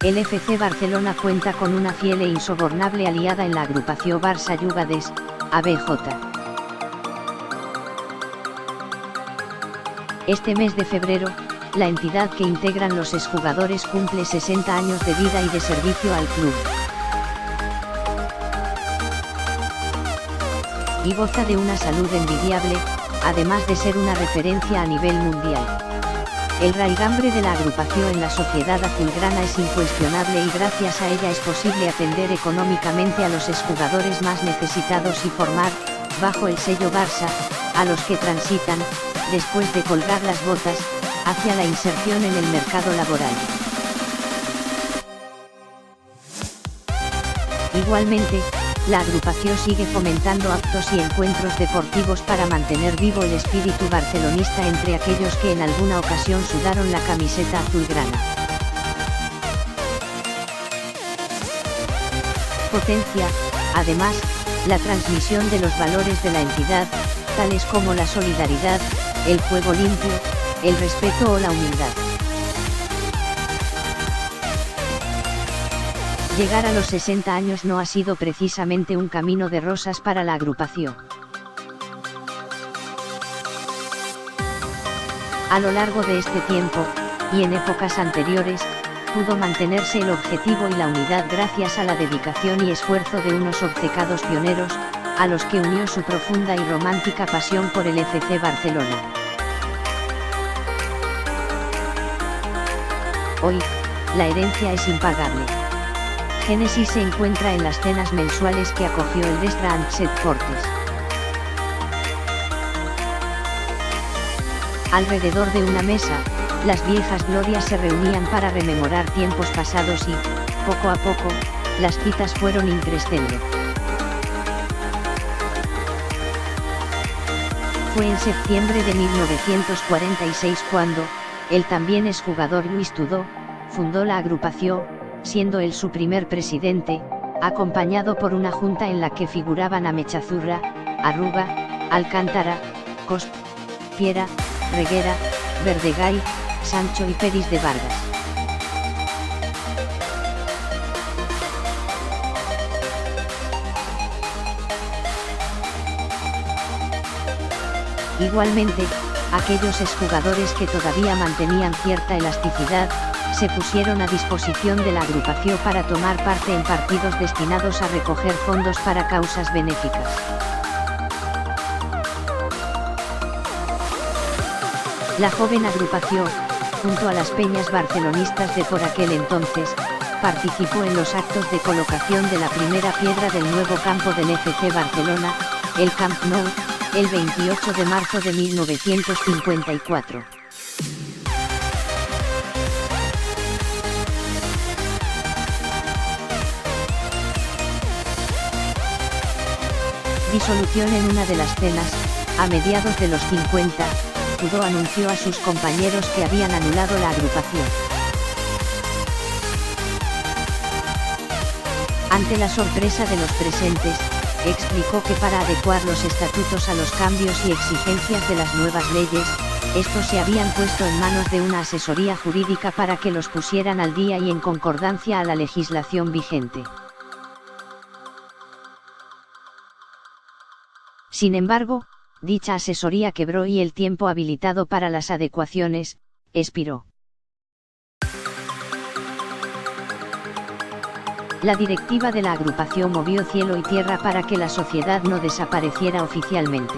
El FC Barcelona cuenta con una fiel e insobornable aliada en la agrupación Barça Jugadores, ABJ. Este mes de febrero, la entidad que integran los exjugadores cumple 60 años de vida y de servicio al club. Y goza de una salud envidiable, además de ser una referencia a nivel mundial. El raigambre de la agrupación en la sociedad azulgrana es incuestionable y gracias a ella es posible atender económicamente a los exjugadores más necesitados y formar, bajo el sello Barça, a los que transitan, después de colgar las botas, hacia la inserción en el mercado laboral. Igualmente, la agrupación sigue fomentando actos y encuentros deportivos para mantener vivo el espíritu barcelonista entre aquellos que en alguna ocasión sudaron la camiseta azulgrana. Potencia, además, la transmisión de los valores de la entidad, tales como la solidaridad, el juego limpio, el respeto o la humildad. Llegar a los 60 años no ha sido precisamente un camino de rosas para la agrupación. A lo largo de este tiempo, y en épocas anteriores, pudo mantenerse el objetivo y la unidad gracias a la dedicación y esfuerzo de unos obcecados pioneros, a los que unió su profunda y romántica pasión por el FC Barcelona. Hoy, la herencia es impagable. Génesis se encuentra en las cenas mensuales que acogió el Destra Antset Fortes. Alrededor de una mesa, las viejas glorias se reunían para rememorar tiempos pasados y, poco a poco, las citas fueron increscendo. Fue en septiembre de 1946 cuando, el también exjugador Luis Tudó, fundó la agrupación, siendo él su primer presidente, acompañado por una junta en la que figuraban Amechazurra, Arruga, Alcántara, Cosp, Piera, Reguera, Verdegay, Sancho y Peris de Vargas. Igualmente, aquellos exjugadores que todavía mantenían cierta elasticidad, se pusieron a disposición de la agrupación para tomar parte en partidos destinados a recoger fondos para causas benéficas. La joven agrupación, junto a las peñas barcelonistas de por aquel entonces, participó en los actos de colocación de la primera piedra del nuevo campo del FC Barcelona, el Camp Nou, el 28 de marzo de 1954. Disolución. En una de las cenas, a mediados de los 50, Tudó anunció a sus compañeros que habían anulado la agrupación. Ante la sorpresa de los presentes, explicó que para adecuar los estatutos a los cambios y exigencias de las nuevas leyes, estos se habían puesto en manos de una asesoría jurídica para que los pusieran al día y en concordancia a la legislación vigente. Sin embargo, dicha asesoría quebró y el tiempo habilitado para las adecuaciones, expiró. La directiva de la agrupación movió cielo y tierra para que la sociedad no desapareciera oficialmente.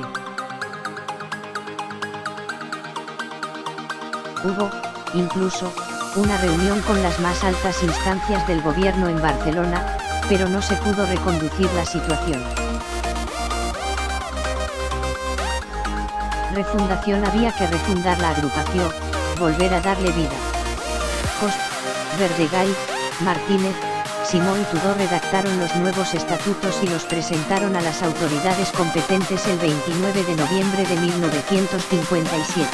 Hubo, incluso, una reunión con las más altas instancias del gobierno en Barcelona, pero no se pudo reconducir la situación. Refundación. Había que refundar la agrupación, volver a darle vida. Cosp, Verdegay, Martínez, Simó y Tudó redactaron los nuevos estatutos y los presentaron a las autoridades competentes el 29 de noviembre de 1957.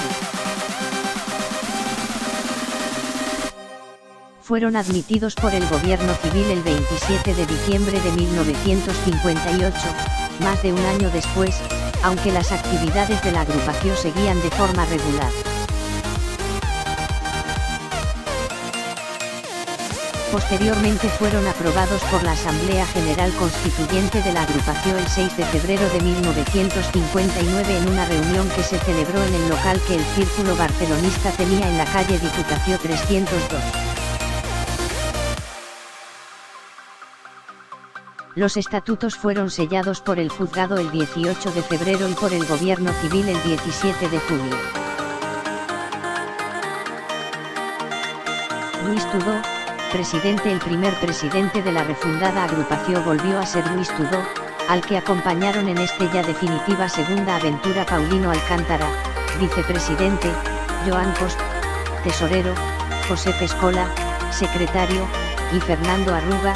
Fueron admitidos por el gobierno civil el 27 de diciembre de 1958, más de un año después, aunque las actividades de la agrupación seguían de forma regular. Posteriormente fueron aprobados por la Asamblea General Constituyente de la agrupación el 6 de febrero de 1959 en una reunión que se celebró en el local que el Círculo Barcelonista tenía en la calle Diputación 302. Los estatutos fueron sellados por el juzgado el 18 de febrero y por el Gobierno Civil el 17 de julio. Luis Tudó, presidente. El primer presidente de la refundada agrupación volvió a ser Luis Tudó, al que acompañaron en este ya definitiva segunda aventura Paulino Alcántara, vicepresidente, Joan Cost, tesorero, José Pescola, secretario, y Fernando Arruga,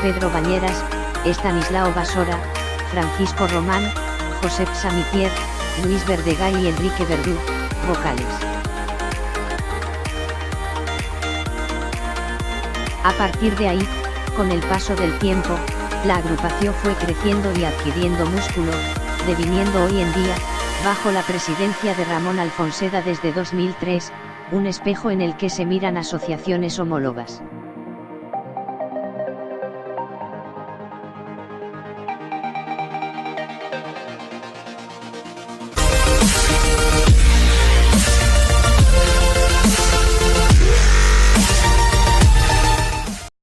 Pedro Bañeras, Estanislao Basora, Francisco Román, Josep Samitier, Luis Verdegay y Enrique Verdú, vocales. A partir de ahí, con el paso del tiempo, la agrupación fue creciendo y adquiriendo músculo, deviniendo hoy en día, bajo la presidencia de Ramón Alfonseda desde 2003, un espejo en el que se miran asociaciones homólogas.